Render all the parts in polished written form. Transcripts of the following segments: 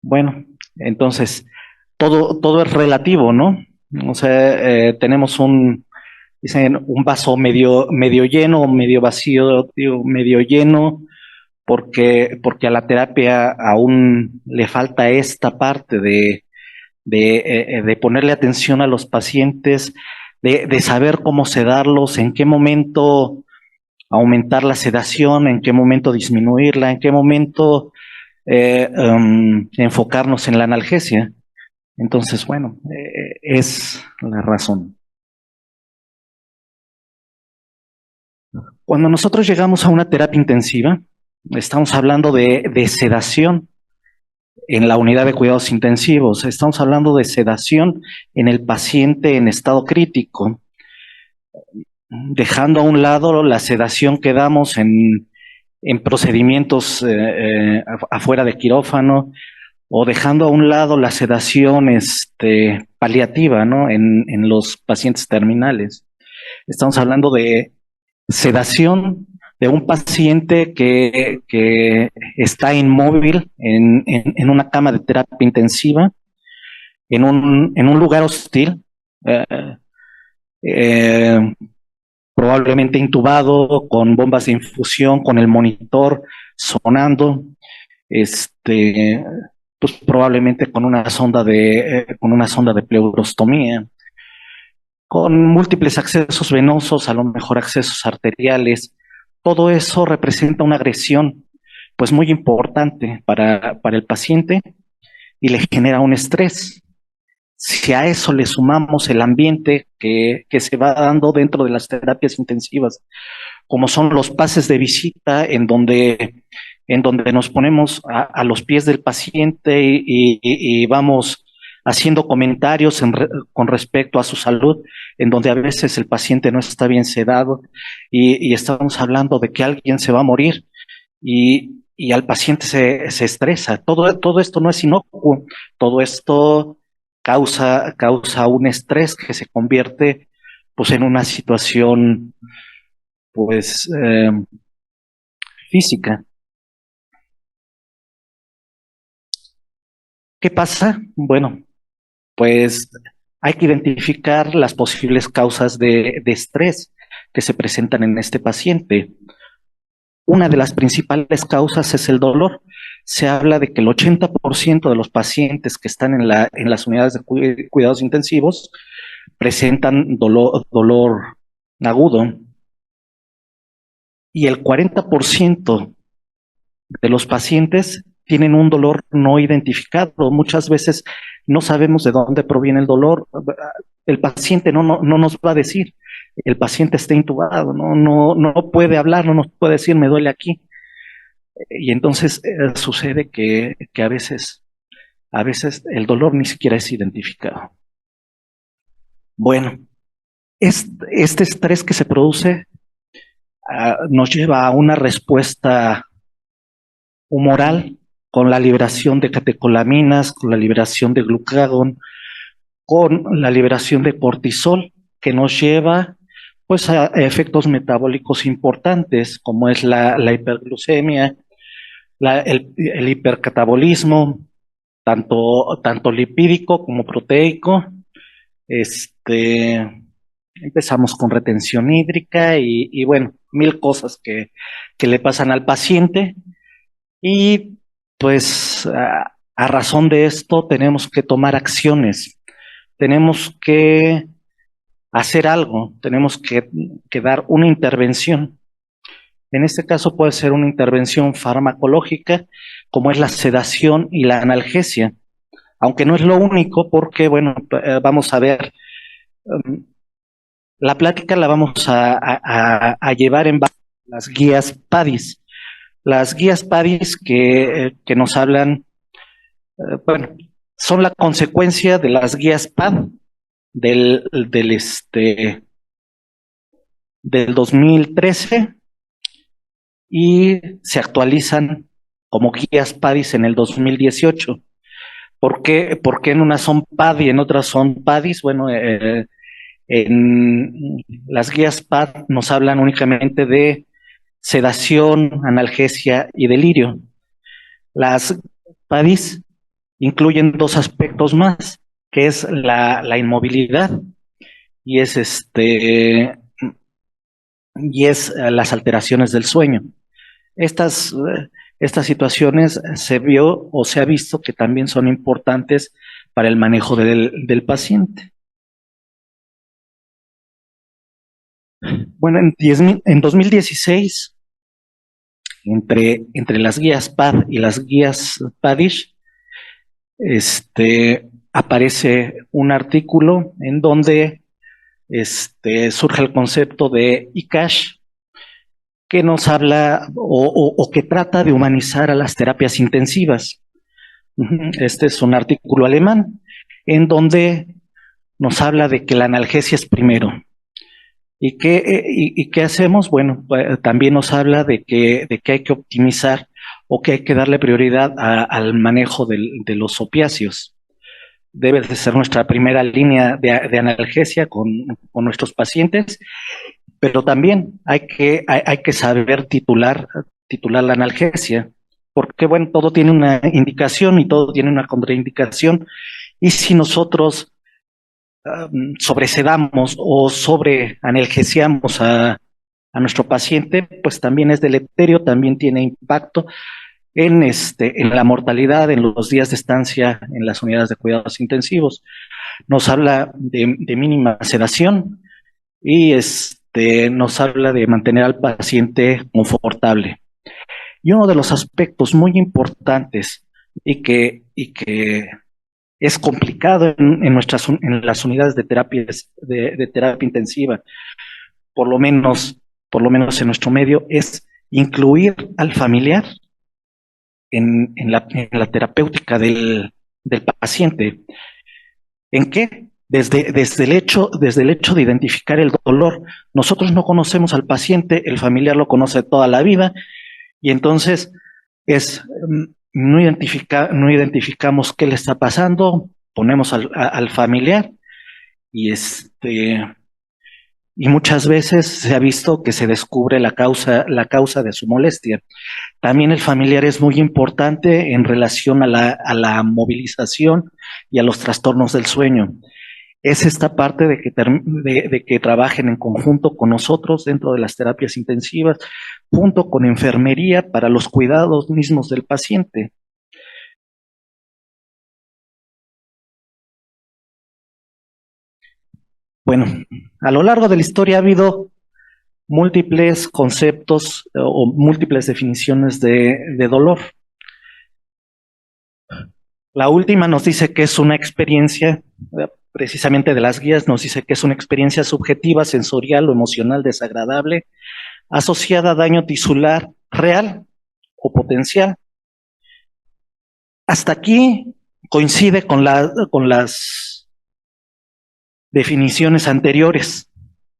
Bueno, entonces todo es relativo, ¿no? O sea, tenemos dicen, un vaso medio lleno o medio vacío, digo, medio lleno, porque a la terapia aún le falta esta parte de ponerle atención a los pacientes, de saber cómo sedarlos, en qué momento aumentar la sedación, en qué momento disminuirla, en qué momento enfocarnos en la analgesia. Entonces, bueno, es la razón. Cuando nosotros llegamos a una terapia intensiva, estamos hablando de sedación en la unidad de cuidados intensivos, estamos hablando de sedación en el paciente en estado crítico, dejando a un lado la sedación que damos en procedimientos afuera de quirófano, o dejando a un lado la sedación paliativa, ¿no? En los pacientes terminales. Estamos hablando de sedación de un paciente que está inmóvil en una cama de terapia intensiva, en un lugar hostil, eh, eh, probablemente intubado, con bombas de infusión, con el monitor sonando, este, pues probablemente con una sonda de pleurostomía, con múltiples accesos venosos, a lo mejor accesos arteriales. Todo eso representa una agresión, pues muy importante para el paciente y le genera un estrés. Si a eso le sumamos el ambiente que se va dando dentro de las terapias intensivas, como son los pases de visita en donde nos ponemos a los pies del paciente y vamos haciendo comentarios con respecto a su salud, en donde a veces el paciente no está bien sedado y estamos hablando de que alguien se va a morir y al paciente se estresa. Todo esto no es inocuo, todo esto causa un estrés que se convierte pues en una situación pues física. ¿Qué pasa? Bueno, pues hay que identificar las posibles causas de estrés que se presentan en este paciente. Una de las principales causas es el dolor. Se habla de que el 80% de los pacientes que están en las unidades de cuidados intensivos presentan dolor agudo y el 40% de los pacientes tienen un dolor no identificado. Muchas veces no sabemos de dónde proviene el dolor. El paciente no nos va a decir. El paciente está intubado, no puede hablar, no nos puede decir me duele aquí. Y entonces sucede que a veces el dolor ni siquiera es identificado. Bueno, este estrés que se produce nos lleva a una respuesta humoral con la liberación de catecolaminas, con la liberación de glucagón, con la liberación de cortisol, que nos lleva pues a efectos metabólicos importantes, como es la hiperglucemia, el hipercatabolismo, tanto lipídico como proteico. Este, Empezamos con retención hídrica y bueno, mil cosas que le pasan al paciente y pues a razón de esto tenemos que tomar acciones, tenemos que hacer algo, tenemos que dar una intervención. En este caso puede ser una intervención farmacológica, como es la sedación y la analgesia, aunque no es lo único, porque, bueno, vamos a ver, um, la plática la vamos a llevar en base a las guías PADIS. Las guías PADIS que nos hablan, bueno, son la consecuencia de las guías PAD del 2013 y se actualizan como guías PADIS en el 2018. ¿Por qué en unas son PAD y en otras son PADIS? Bueno, en las guías PAD nos hablan únicamente de sedación, analgesia y delirio. Las PADIS incluyen dos aspectos más, que es la inmovilidad y las alteraciones del sueño. Estas, estas situaciones se vio o se ha visto que también son importantes para el manejo del paciente. Bueno, en 2016, entre las guías PAD y las guías PADISH, aparece un artículo en donde surge el concepto de ICASH, que nos habla o que trata de humanizar a las terapias intensivas. Este es un artículo alemán en donde nos habla de que la analgesia es primero. ¿Y qué hacemos? Bueno, pues, también nos habla de que hay que optimizar o que hay que darle prioridad al manejo de los opiáceos. Debe de ser nuestra primera línea de analgesia con nuestros pacientes, pero también hay que saber titular la analgesia, porque bueno, todo tiene una indicación y todo tiene una contraindicación, y si nosotros sobresedamos o sobreanalgesiamos a nuestro paciente, pues también es deleterio, también tiene impacto en la mortalidad, en los días de estancia en las unidades de cuidados intensivos. Nos habla de mínima sedación y nos habla de mantener al paciente confortable. Y uno de los aspectos muy importantes y que es complicado en las unidades de de terapia intensiva, por lo menos, por lo menos en nuestro medio, es incluir al familiar en la terapéutica del paciente. ¿En qué? Desde el hecho de identificar el dolor. Nosotros no conocemos al paciente, el familiar lo conoce toda la vida, y entonces es no identificamos qué le está pasando, ponemos al familiar y y muchas veces se ha visto que se descubre la causa de su molestia. También el familiar es muy importante en relación a la movilización y a los trastornos del sueño. Es esta parte de que trabajen en conjunto con nosotros dentro de las terapias intensivas, junto con enfermería para los cuidados mismos del paciente. Bueno, a lo largo de la historia ha habido múltiples conceptos o múltiples definiciones de dolor. La última nos dice que es una experiencia, precisamente de las guías, nos dice que es una experiencia subjetiva, sensorial o emocional desagradable, asociada a daño tisular real o potencial. Hasta aquí coincide con las definiciones anteriores.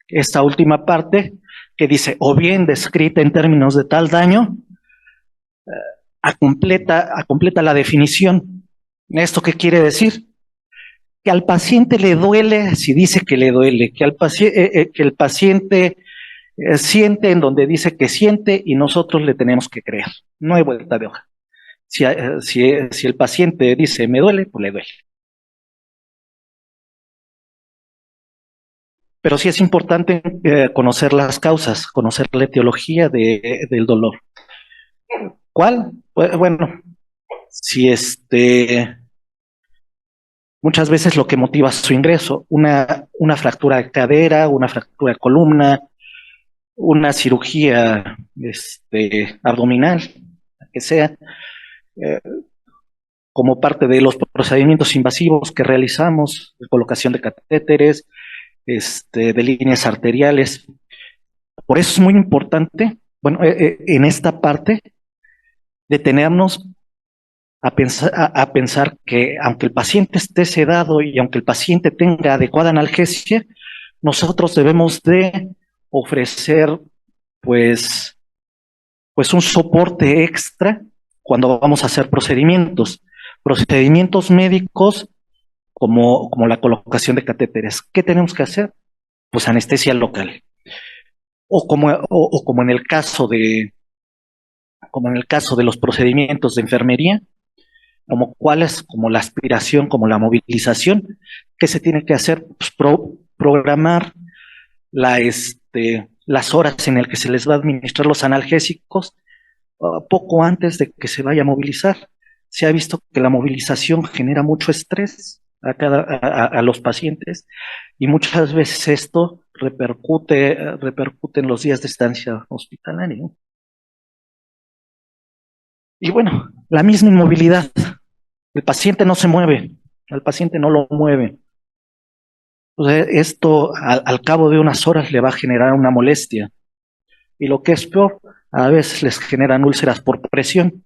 Esta última parte que dice, o bien descrita en términos de tal daño, completa la definición. ¿Esto qué quiere decir? Que al paciente le duele si dice que le duele, que el paciente siente en donde dice que siente y nosotros le tenemos que creer. No hay vuelta de hoja. Si el paciente dice me duele, pues le duele. Pero sí es importante conocer las causas, conocer la etiología del dolor. ¿Cuál? Bueno, si muchas veces lo que motiva su ingreso, una fractura de cadera, una fractura de columna, una cirugía abdominal, que sea, eh, como parte de los procedimientos invasivos que realizamos, de colocación de catéteres, de líneas arteriales. Por eso es muy importante, bueno, en esta parte, detenernos a pensar que aunque el paciente esté sedado y aunque el paciente tenga adecuada analgesia, nosotros debemos de ofrecer pues, pues un soporte extra cuando vamos a hacer procedimientos médicos como la colocación de catéteres. ¿Qué tenemos que hacer? Pues anestesia local. O como en el caso como en el caso de los procedimientos de enfermería, como cuáles, como la aspiración, como la movilización, ¿qué se tiene que hacer? Pues programar las horas en las que se les va a administrar los analgésicos poco antes de que se vaya a movilizar. Se ha visto que la movilización genera mucho estrés a los pacientes y muchas veces esto repercute en los días de estancia hospitalaria. Y bueno, la misma inmovilidad. El paciente no se mueve, al paciente no lo mueve. O sea, esto al cabo de unas horas le va a generar una molestia. Y lo que es peor, a veces les generan úlceras por presión.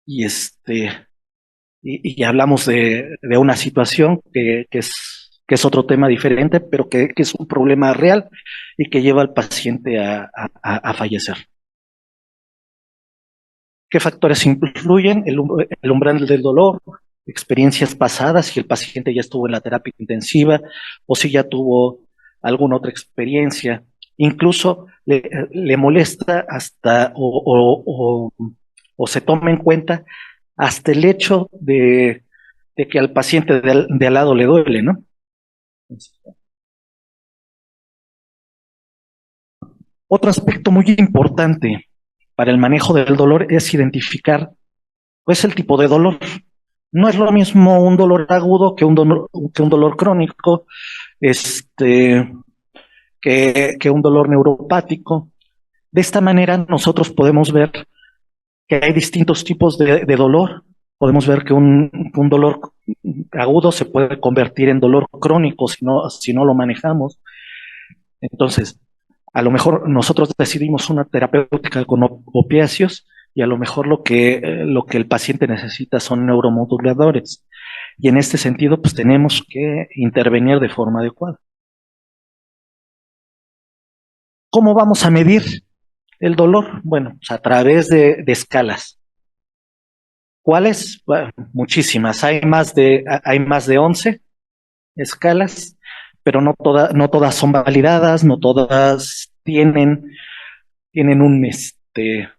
Y y hablamos de una situación que es otro tema diferente, pero que es un problema real y que lleva al paciente a fallecer. ¿Qué factores influyen? El umbral del dolor, experiencias pasadas, si el paciente ya estuvo en la terapia intensiva o si ya tuvo alguna otra experiencia. Incluso le molesta hasta o se toma en cuenta hasta el hecho de que al paciente de al lado le duele, ¿no? Otro aspecto muy importante para el manejo del dolor es identificar pues, el tipo de dolor. No es lo mismo un dolor agudo que un dolor crónico, este, que un dolor neuropático. De esta manera nosotros podemos ver que hay distintos tipos de dolor. Podemos ver que un dolor agudo se puede convertir en dolor crónico si no lo manejamos. Entonces, a lo mejor nosotros decidimos una terapéutica con opiáceos y a lo mejor lo que el paciente necesita son neuromoduladores. Y en este sentido, pues tenemos que intervenir de forma adecuada. ¿Cómo vamos a medir el dolor? Bueno, pues a través de escalas. ¿Cuáles? Bueno, muchísimas. Hay más de 11 escalas, pero no todas son validadas, no todas tienen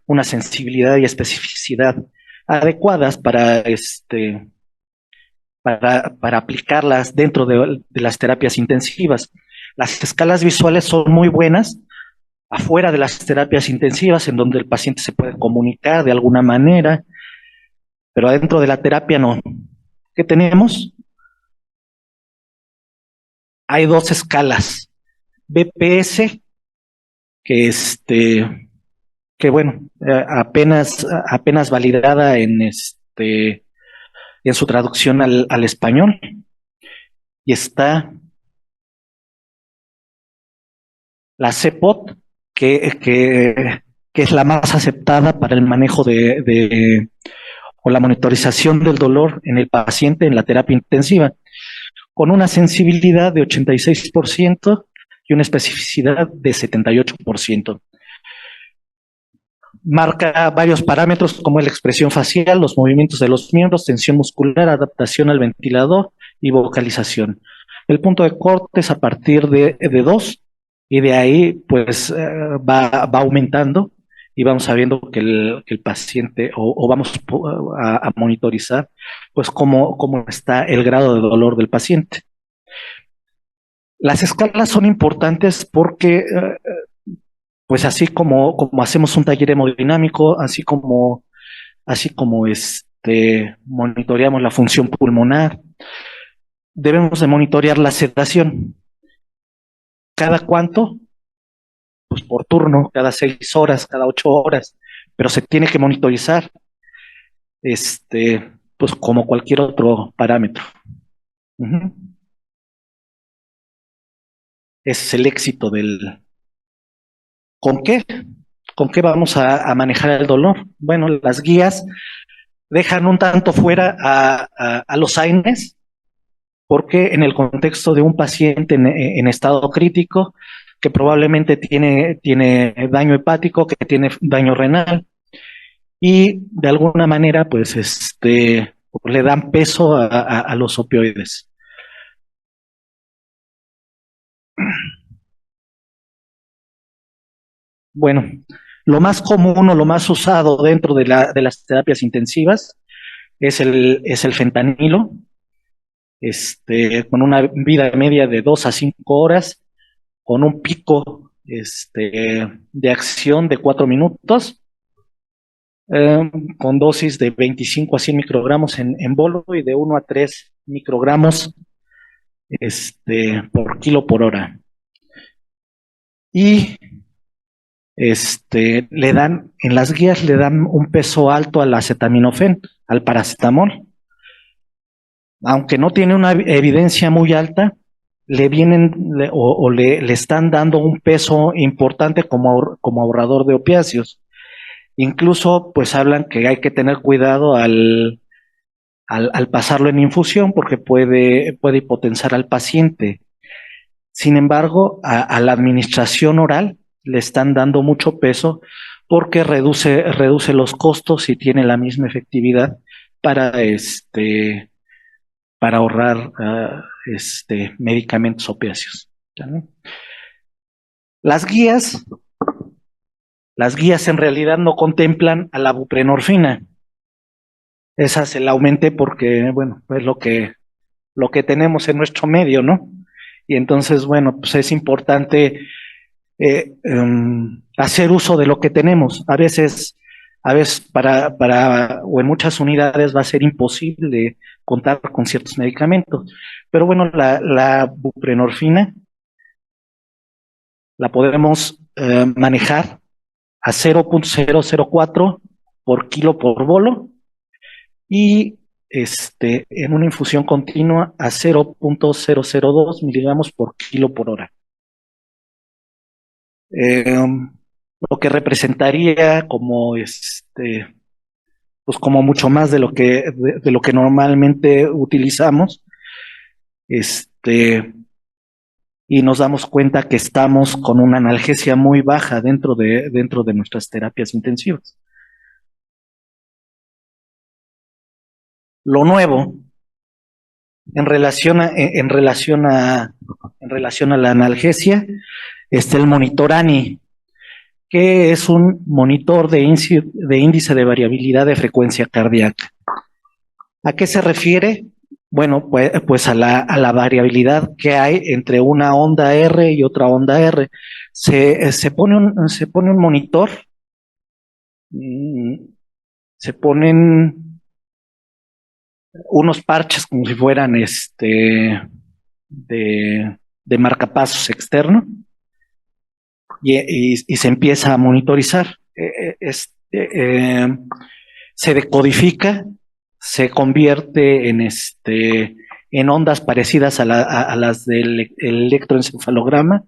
una sensibilidad y especificidad adecuadas para aplicarlas dentro de las terapias intensivas. Las escalas visuales son muy buenas afuera de las terapias intensivas, en donde el paciente se puede comunicar de alguna manera, pero adentro de la terapia no. ¿Qué tenemos? Hay dos escalas. BPS, que que bueno, apenas validada en su traducción al español, y está la CEPOT, que es la más aceptada para el manejo o la monitorización del dolor en el paciente en la terapia intensiva, con una sensibilidad de 86% y una especificidad de 78%. Marca varios parámetros como la expresión facial, los movimientos de los miembros, tensión muscular, adaptación al ventilador y vocalización. El punto de corte es a partir de 2 y de ahí pues va aumentando y vamos sabiendo que el paciente o vamos a monitorizar pues cómo está el grado de dolor del paciente. Las escalas son importantes porque pues así como hacemos un taller hemodinámico, así como monitoreamos la función pulmonar, debemos de monitorear la sedación. ¿Cada cuánto? Pues por turno, cada 6 horas, cada 8 horas, pero se tiene que monitorizar, pues como cualquier otro parámetro. Uh-huh. Ese es el éxito ¿Con qué? ¿Con qué vamos a manejar el dolor? Bueno, las guías dejan un tanto fuera a los AINES, porque en el contexto de un paciente en estado crítico, que probablemente tiene daño hepático, que tiene daño renal, y de alguna manera, pues, le dan peso a los opioides. Bueno, lo más común o lo más usado dentro de las terapias intensivas es el fentanilo, con una vida media de 2 a 5 horas, con un pico de acción de 4 minutos, con dosis de 25 a 100 microgramos en bolo y de 1 a 3 microgramos por kilo por hora. Y en las guías le dan un peso alto al acetaminofén, al paracetamol. Aunque no tiene una evidencia muy alta, le están dando un peso importante como ahorrador de opiáceos. Incluso, pues hablan que hay que tener cuidado al pasarlo en infusión porque puede hipotensar al paciente. Sin embargo, a la administración oral le están dando mucho peso porque reduce los costos y tiene la misma efectividad para para ahorrar medicamentos opiáceos. ¿No? Las guías, las guías en realidad no contemplan a la buprenorfina. Esa se la aumenté porque, bueno, es lo que tenemos en nuestro medio, ¿no? Y entonces, bueno, pues es importante hacer uso de lo que tenemos. A veces o en muchas unidades va a ser imposible contar con ciertos medicamentos. Pero bueno, la buprenorfina la podemos manejar a 0.004 por kilo por bolo y en una infusión continua a 0.002 miligramos por kilo por hora. Lo que representaría como pues como mucho más de lo que normalmente utilizamos, y nos damos cuenta que estamos con una analgesia muy baja dentro de nuestras terapias intensivas. Lo nuevo en relación a la analgesia, está el monitor ANI, que es un monitor de índice de variabilidad de frecuencia cardíaca. ¿A qué se refiere? Bueno, pues a la variabilidad que hay entre una onda R y otra onda R. Se pone un monitor, se ponen unos parches como si fueran de marcapasos externo y se empieza a monitorizar. Se decodifica, se convierte en ondas parecidas a las del electroencefalograma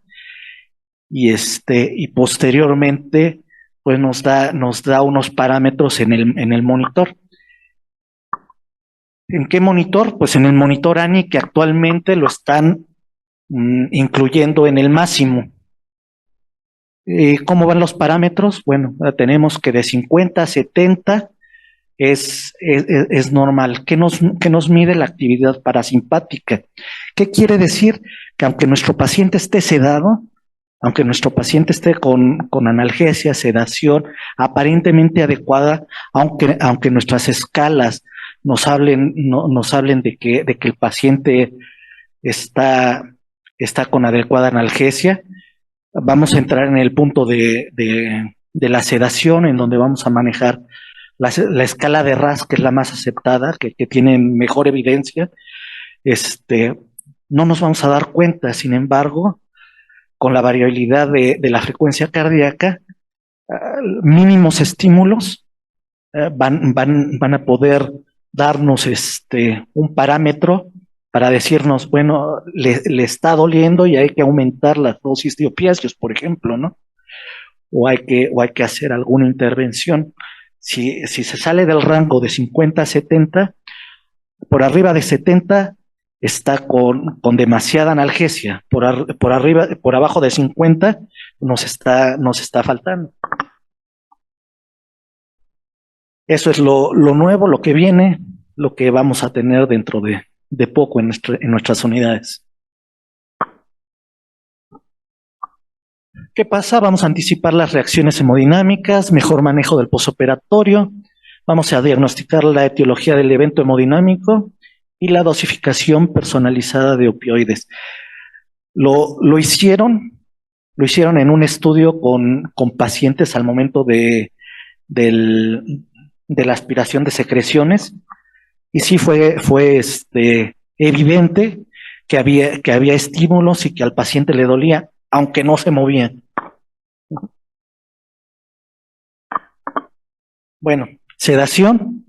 y posteriormente pues nos da unos parámetros en el monitor. ¿En qué monitor? Pues en el monitor ANI, que actualmente lo están incluyendo en el máximo. ¿Cómo van los parámetros? Bueno, tenemos que de 50 a 70 es normal. ¿Qué nos mide la actividad parasimpática? ¿Qué quiere decir? Que aunque nuestro paciente esté sedado, aunque nuestro paciente esté con analgesia, sedación aparentemente adecuada, aunque nuestras escalas nos hablen de que el paciente está con adecuada analgesia, vamos a entrar en el punto de la sedación, en donde vamos a manejar la escala de RASS, que es la más aceptada, que tiene mejor evidencia. No nos vamos a dar cuenta, sin embargo, con la variabilidad de la frecuencia cardíaca, mínimos estímulos van a poder darnos un parámetro para decirnos, bueno, le está doliendo y hay que aumentar las dosis de opiáceos, por ejemplo, ¿no? O hay que hacer alguna intervención. Si se sale del rango de 50 a 70, por arriba de 70 está con demasiada analgesia, por abajo de 50 nos está faltando. Eso es lo nuevo, lo que viene, lo que vamos a tener dentro de poco en nuestras unidades. ¿Qué pasa? Vamos a anticipar las reacciones hemodinámicas, mejor manejo del posoperatorio, Vamos a diagnosticar la etiología del evento hemodinámico y la dosificación personalizada de opioides. Lo hicieron en un estudio con pacientes al momento del- de la aspiración de secreciones, y sí fue evidente que había estímulos y que al paciente le dolía, aunque no se movía. Bueno, sedación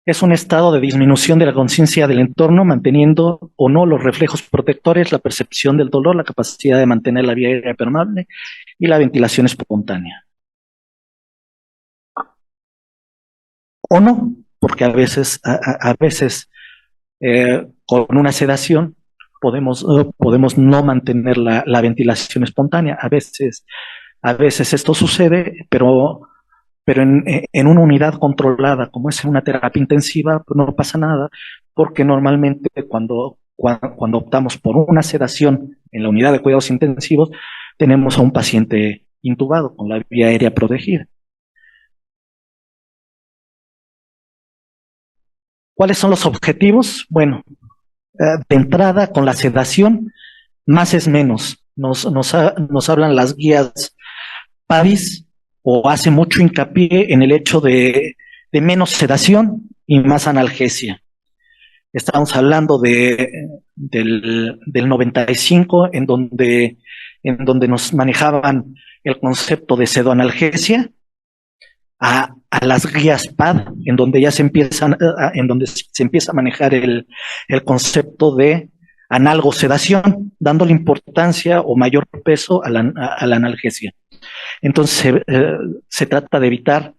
es un estado de disminución de la conciencia del entorno, manteniendo o no los reflejos protectores, la percepción del dolor, la capacidad de mantener la vía aérea permeable y la ventilación espontánea. O no, porque a veces con una sedación podemos no mantener la ventilación espontánea. A veces esto sucede, pero en una unidad controlada, como es una terapia intensiva, pues no pasa nada, porque normalmente cuando optamos por una sedación en la unidad de cuidados intensivos, tenemos a un paciente intubado con la vía aérea protegida. ¿Cuáles son los objetivos? Bueno, de entrada, con la sedación, más es menos. Nos hablan las guías PADIS, o hace mucho hincapié en el hecho de menos sedación y más analgesia. Estamos hablando del 95, en donde nos manejaban el concepto de pseudoanalgesia, a las guías PAD, en donde se empieza a manejar el concepto de analgosedación, dándole importancia o mayor peso a la analgesia. Entonces se trata de evitar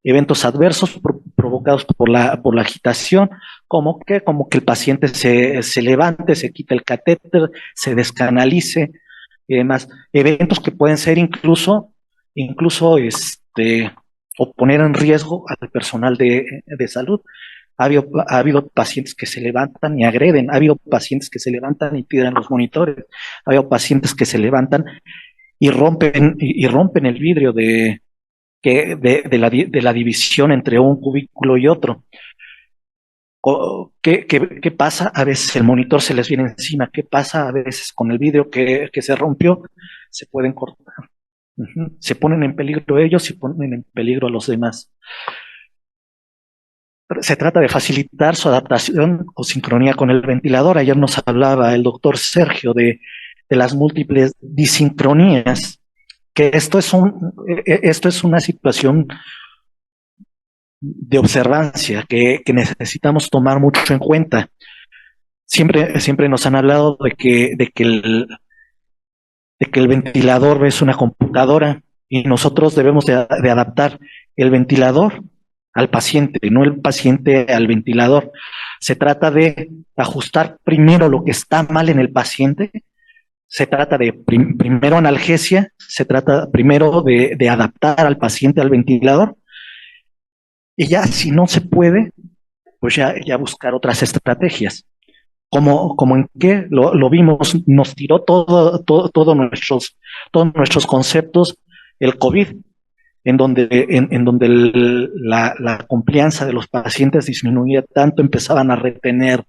eventos adversos provocados por la agitación, como que el paciente se levante, se quite el catéter, se descanalice y demás. Eventos que pueden ser incluso o poner en riesgo al personal de salud. Ha habido pacientes que se levantan y agreden, ha habido pacientes que se levantan y tiran los monitores, ha habido pacientes que se levantan y rompen el vidrio de la división entre un cubículo y otro. ¿Qué pasa? A veces el monitor se les viene encima. ¿Qué pasa? A veces con el vidrio que se rompió, se pueden cortar. Se ponen en peligro ellos y ponen en peligro a los demás. Se trata de facilitar su adaptación o sincronía con el ventilador. Ayer nos hablaba el doctor Sergio de las múltiples disincronías, que esto es una situación de observancia que necesitamos tomar mucho en cuenta. Siempre nos han hablado de que el ventilador es una computadora y nosotros debemos de adaptar el ventilador al paciente, no el paciente al ventilador. Se trata de ajustar primero lo que está mal en el paciente, se trata de primero analgesia, se trata primero de adaptar al paciente al ventilador, y ya si no se puede, pues ya buscar otras estrategias. Como en qué lo vimos, nos tiró todos nuestros conceptos el COVID, en donde la complianza de los pacientes disminuía tanto, empezaban a retener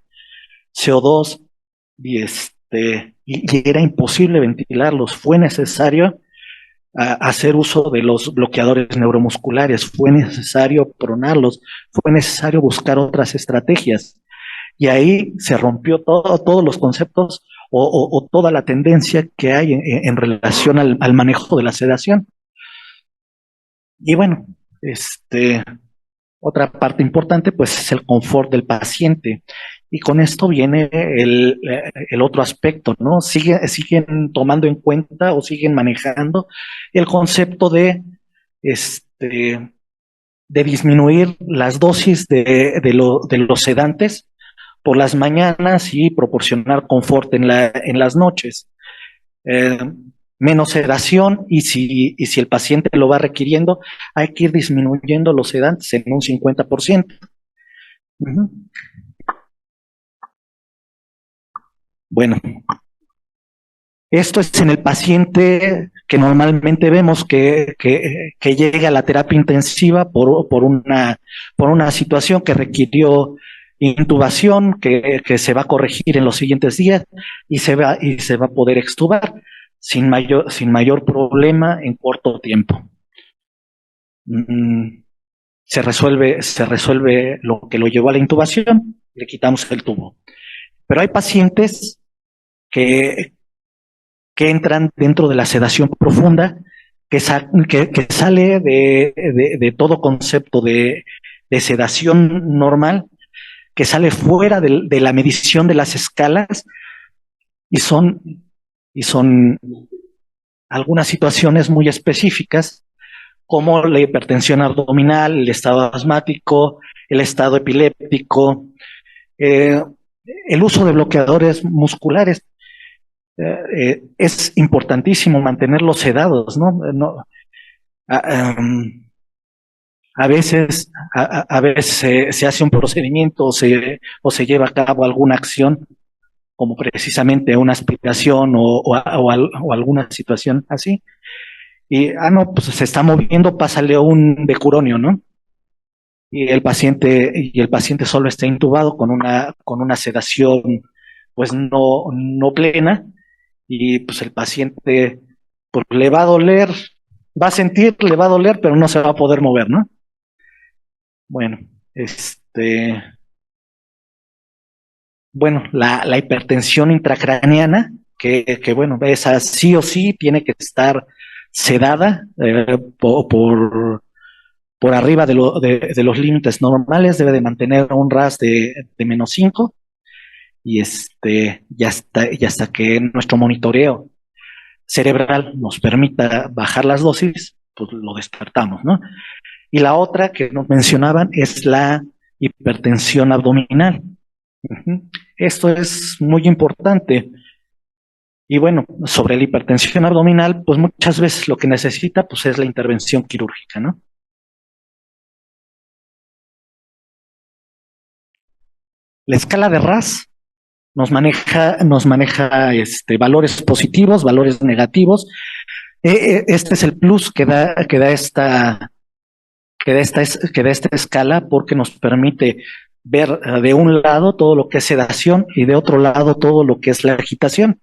CO2 y era imposible ventilarlos. Fue necesario hacer uso de los bloqueadores neuromusculares, fue necesario pronarlos, fue necesario buscar otras estrategias. Y ahí se rompió todos los conceptos o toda la tendencia que hay en relación al manejo de la sedación. Y bueno, otra parte importante pues es el confort del paciente. Y con esto viene el otro aspecto, ¿no? Siguen tomando en cuenta o siguen manejando el concepto este, de disminuir las dosis de los sedantes por las mañanas y proporcionar confort en las noches. Eh, Menos sedación, y si el paciente lo va requiriendo, hay que ir disminuyendo los sedantes en un 50%. Uh-huh. Bueno, Esto es en el paciente que normalmente vemos que llega a la terapia intensiva por una situación que requirió intubación, que se va a corregir en los siguientes días y se va a poder extubar sin mayor problema en corto tiempo. Mm, se resuelve lo que lo llevó a la intubación, le quitamos el tubo. Pero hay pacientes que, que entran dentro de la sedación profunda, que sale de todo concepto de sedación normal, que sale fuera de la medición de las escalas y son, y son algunas situaciones muy específicas, como la hipertensión abdominal, el estado asmático, el estado epiléptico, eh, el uso de bloqueadores musculares. Es importantísimo mantenerlos sedados, ¿no? Um, a veces se hace un procedimiento o se lleva a cabo alguna acción, como precisamente una aspiración o alguna situación así. Y, no, pues se está moviendo, pásale un decuronio, ¿no? Y el paciente solo está intubado con una sedación, pues no plena, y pues el paciente, pues le va a doler, va a sentir, le va a doler, pero no se va a poder mover, ¿no? Bueno, bueno, la hipertensión intracraneana, bueno, esa sí o sí tiene que estar sedada por arriba de los límites normales, debe de mantener un RAS de -5 y hasta que nuestro monitoreo cerebral nos permita bajar las dosis, pues lo despertamos, ¿no? Y la otra que nos mencionaban es la hipertensión abdominal. Uh-huh. Esto es muy importante. Y bueno, sobre la hipertensión abdominal, pues muchas veces lo que necesita pues es la intervención quirúrgica, ¿no? La escala de RAS nos maneja valores positivos, valores negativos. Este es el plus que da esta escala porque nos permite ver de un lado todo lo que es sedación y de otro lado todo lo que es la agitación,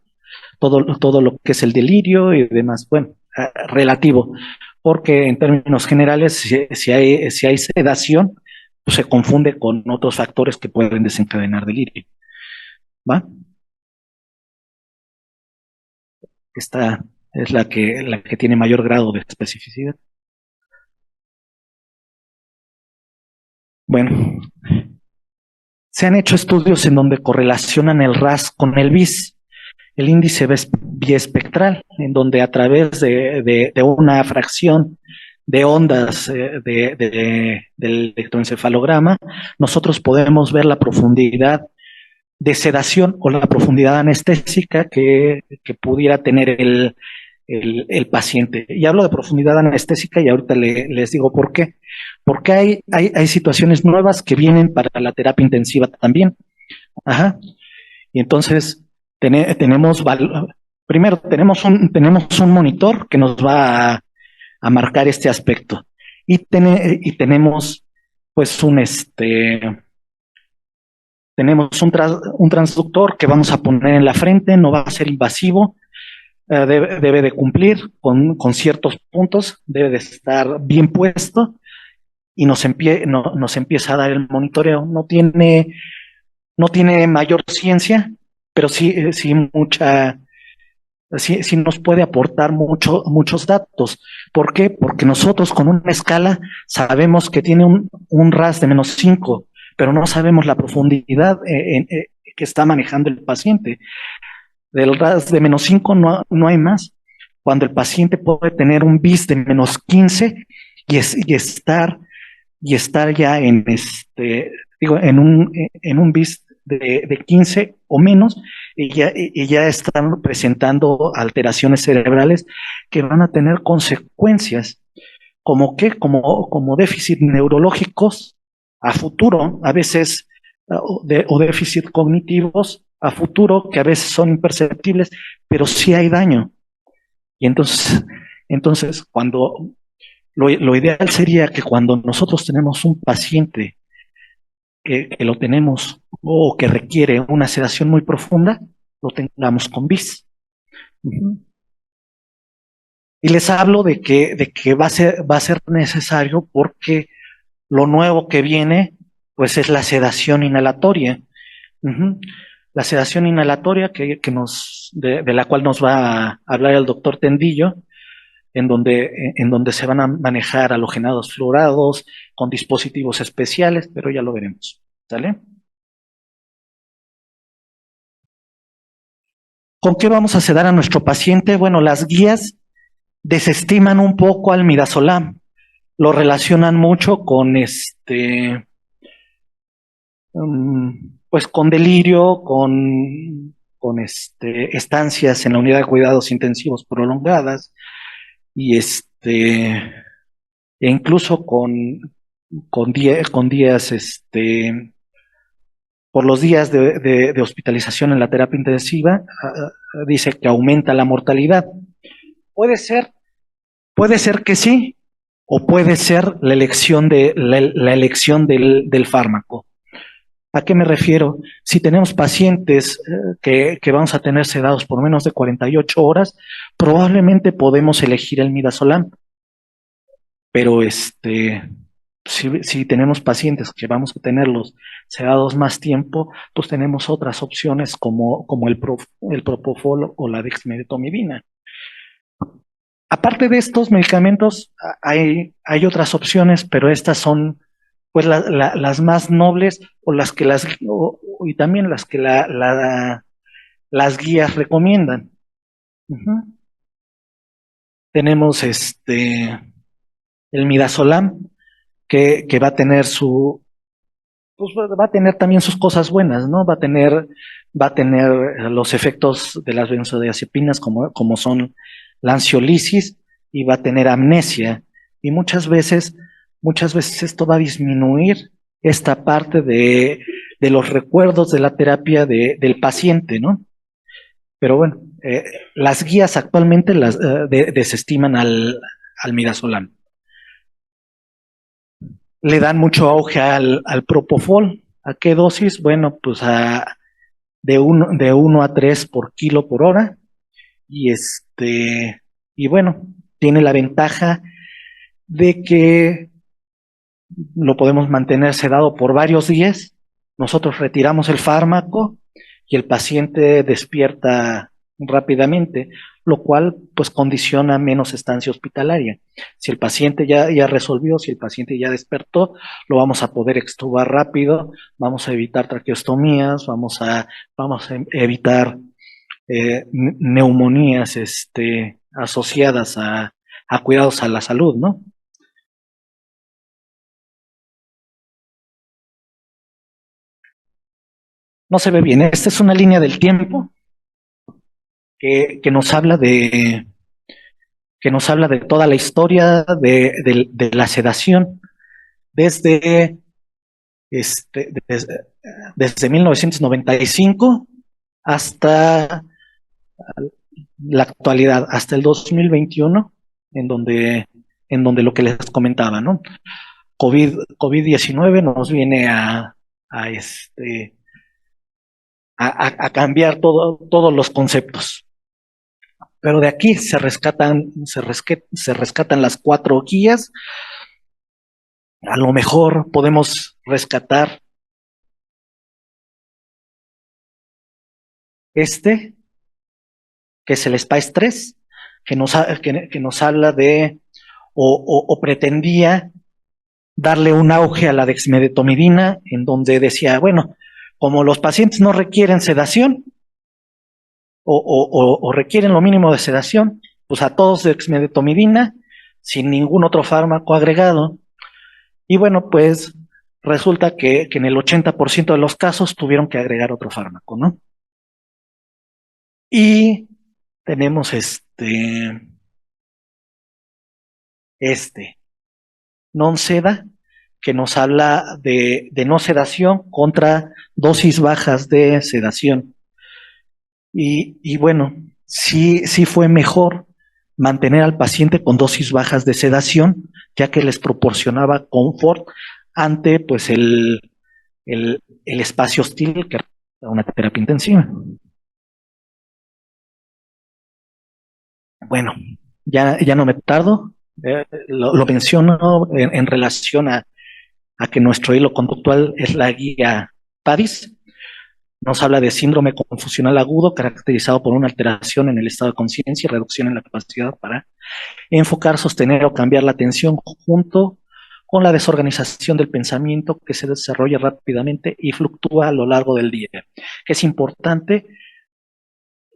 todo lo que es el delirio y demás. Bueno, relativo, porque en términos generales, si hay sedación, pues se confunde con otros factores que pueden desencadenar delirio. ¿Va? Esta es la que tiene mayor grado de especificidad. Bueno, se han hecho estudios en donde correlacionan el RAS con el BIS, el índice biespectral, en donde a través de una fracción de ondas del electroencefalograma, nosotros podemos ver la profundidad de sedación o la profundidad anestésica que pudiera tener el paciente. Y hablo de profundidad anestésica y ahorita les digo por qué. Porque hay situaciones nuevas que vienen para la terapia intensiva también. Ajá. Y entonces tenemos, primero tenemos un monitor que nos va a marcar este aspecto. Y tenemos pues tenemos un transductor que vamos a poner en la frente, no va a ser invasivo, debe de cumplir con ciertos puntos, debe de estar bien puesto y nos empieza a dar el monitoreo. No tiene mayor ciencia, pero sí nos puede aportar muchos datos. ¿Por qué? Porque nosotros con una escala sabemos que tiene un RAS de -5, pero no sabemos la profundidad que está manejando el paciente. Del RAS de -5 no hay más. Cuando el paciente puede tener un BIS de -15 y estar ya en un BIS de 15 o menos, y ya están presentando alteraciones cerebrales que van a tener consecuencias como déficit neurológicos a futuro, a veces, o déficit cognitivos a futuro que a veces son imperceptibles, pero sí hay daño. Y entonces cuando lo ideal sería que cuando nosotros tenemos un paciente que lo tenemos o que requiere una sedación muy profunda, lo tengamos con bis. Uh-huh. Y les hablo de que va a ser necesario porque lo nuevo que viene, pues es la sedación inhalatoria. Uh-huh. La sedación inhalatoria de la cual nos va a hablar el doctor Tendillo, en donde se van a manejar halogenados fluorados con dispositivos especiales, pero ya lo veremos. ¿Sale? ¿Con qué vamos a sedar a nuestro paciente? Bueno, las guías desestiman un poco al midazolam, lo relacionan mucho con pues con delirio, con estancias en la unidad de cuidados intensivos prolongadas y e incluso con días, por los días de hospitalización en la terapia intensiva, dice que aumenta la mortalidad. Puede ser, puede ser que sí, o puede ser la elección del fármaco. ¿A qué me refiero? Si tenemos pacientes que vamos a tener sedados por menos de 48 horas, probablemente podemos elegir el midazolam, pero si tenemos pacientes que vamos a tenerlos sedados más tiempo, pues tenemos otras opciones como el propofol o la dexmedetomidina. Aparte de estos medicamentos, hay otras opciones, pero estas son pues las más nobles o y también las que las guías recomiendan. Uh-huh. Tenemos el midazolam, que va a tener pues va a tener también sus cosas buenas, ¿no? Va a tener los efectos de las benzodiazepinas como son la ansiolisis y va a tener amnesia. Y muchas veces esto va a disminuir esta parte de los recuerdos de la terapia del paciente, ¿no? Pero bueno, las guías actualmente desestiman al midazolam. Le dan mucho auge al propofol. ¿A qué dosis? Bueno, pues de 1 a 3 por kilo por hora. Y y bueno, tiene la ventaja de que lo podemos mantener sedado por varios días. Nosotros retiramos el fármaco y el paciente despierta rápidamente, lo cual pues condiciona menos estancia hospitalaria. Si el paciente ya resolvió, si el paciente ya despertó, lo vamos a poder extubar rápido, vamos a evitar traqueostomías, vamos a evitar neumonías asociadas a cuidados a la salud, ¿no? No se ve bien. Esta es una línea del tiempo que nos habla que nos habla de toda la historia de la sedación desde, desde 1995 hasta la actualidad, hasta el 2021, en donde lo que les comentaba, ¿no? COVID-19 nos viene a, este, a cambiar todos los conceptos. Pero de aquí se rescatan las 4 guías. A lo mejor podemos rescatar este, que es el SPICE 3, que nos habla o pretendía darle un auge a la dexmedetomidina, en donde decía, bueno, como los pacientes no requieren sedación o requieren lo mínimo de sedación, pues a todos dexmedetomidina sin ningún otro fármaco agregado. Y bueno, pues resulta que en el 80% de los casos tuvieron que agregar otro fármaco, ¿no? Y tenemos este non-seda, que nos habla de no sedación contra dosis bajas de sedación. Y bueno, sí fue mejor mantener al paciente con dosis bajas de sedación, ya que les proporcionaba confort ante pues el espacio hostil que era una terapia intensiva. Bueno, ya no me tardo, lo menciono en relación a que nuestro hilo conductual es la guía PADIS. Nos habla de síndrome confusional agudo caracterizado por una alteración en el estado de conciencia y reducción en la capacidad para enfocar, sostener o cambiar la atención junto con la desorganización del pensamiento que se desarrolla rápidamente y fluctúa a lo largo del día. Que es importante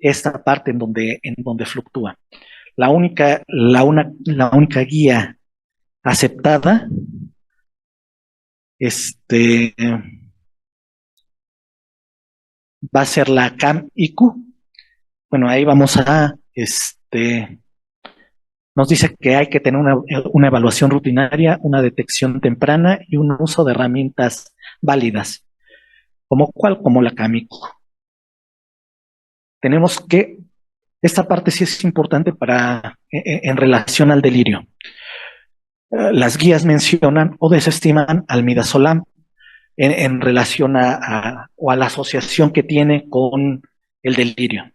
esta parte en donde fluctúa. La única guía aceptada este, va a ser la CAM-IQ. Bueno, ahí vamos nos dice que hay que tener una evaluación rutinaria, una detección temprana y un uso de herramientas válidas, como la CAM-IQ. Tenemos que, esta parte sí es importante en relación al delirio. Las guías mencionan o desestiman al midazolam en relación o a la asociación que tiene con el delirio.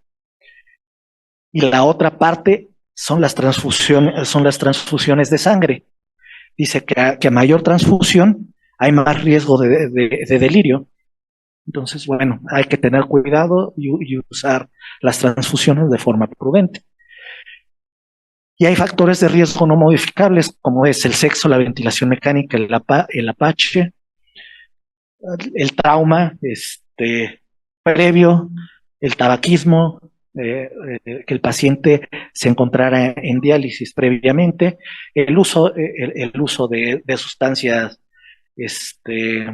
Y la otra parte son las transfusiones de sangre. Dice que a mayor transfusión hay más riesgo de delirio. Entonces, bueno, hay que tener cuidado y usar las transfusiones de forma prudente. Y hay factores de riesgo no modificables, como es el sexo, la ventilación mecánica, el apache, el trauma previo, el tabaquismo, que el paciente se encontrara en diálisis previamente, el uso de sustancias este,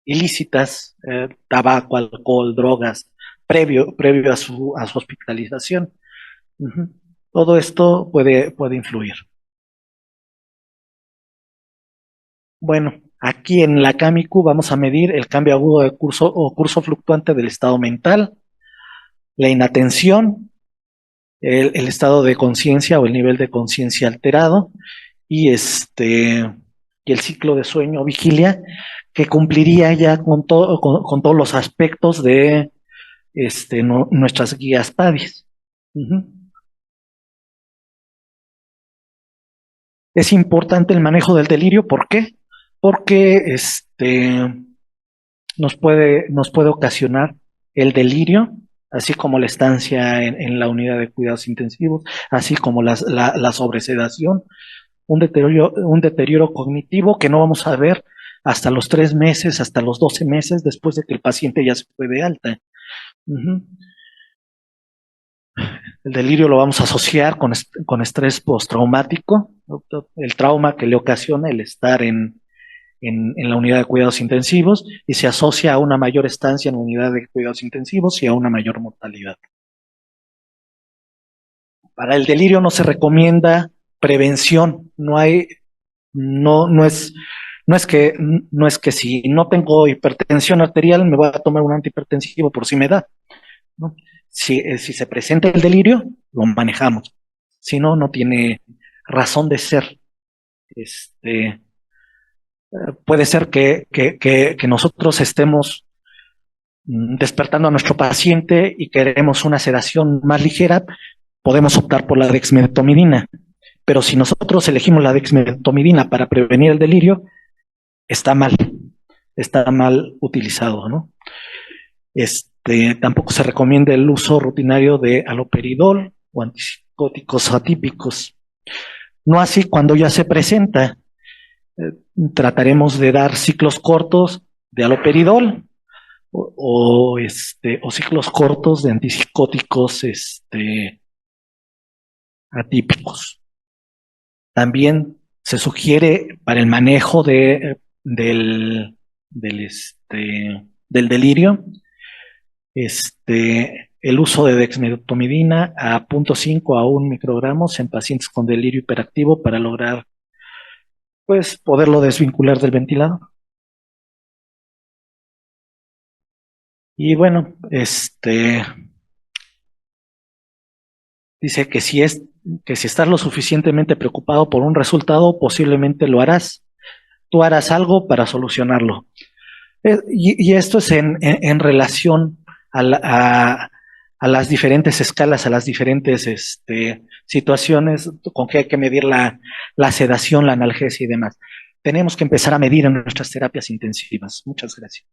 ilícitas, tabaco, alcohol, drogas, previo a su hospitalización. Uh-huh. Todo esto puede influir. Bueno, aquí en la CAMIQ vamos a medir el cambio agudo de curso o curso fluctuante del estado mental, la inatención, el estado de conciencia o el nivel de conciencia alterado y y el ciclo de sueño o vigilia que cumpliría ya con todos los aspectos de nuestras guías PADIS. Uh-huh. Es importante el manejo del delirio, ¿por qué? Porque nos puede ocasionar el delirio, así como la estancia en la unidad de cuidados intensivos, así como la sobresedación, un deterioro cognitivo que no vamos a ver hasta los 3 meses, hasta los 12 meses después de que el paciente ya se fue de alta. Uh-huh. El delirio lo vamos a asociar con estrés postraumático, el trauma que le ocasiona el estar en la unidad de cuidados intensivos y se asocia a una mayor estancia en la unidad de cuidados intensivos y a una mayor mortalidad. Para el delirio no se recomienda prevención, no es que si no tengo hipertensión arterial me voy a tomar un antihipertensivo por si me da, ¿no? Si se presenta el delirio, lo manejamos. Si no, no tiene razón de ser. Este, puede ser que nosotros estemos despertando a nuestro paciente y queremos una sedación más ligera, podemos optar por la dexmedetomidina. Pero si nosotros elegimos la dexmedetomidina para prevenir el delirio, está mal utilizado, ¿no? Tampoco se recomienda el uso rutinario de aloperidol o antipsicóticos atípicos. No así cuando ya se presenta. Eh, Trataremos de dar ciclos cortos de aloperidol o ciclos cortos de antipsicóticos atípicos. También se sugiere para el manejo del delirio el uso de dexmedetomidina a 0.5 a 1 microgramos en pacientes con delirio hiperactivo para lograr pues poderlo desvincular del ventilador. Y bueno, dice que si estás lo suficientemente preocupado por un resultado, posiblemente lo harás. Tú harás algo para solucionarlo. Y esto es en relación a, a las diferentes escalas, a las diferentes situaciones con que hay que medir la sedación, la analgesia y demás. Tenemos que empezar a medir en nuestras terapias intensivas. Muchas gracias.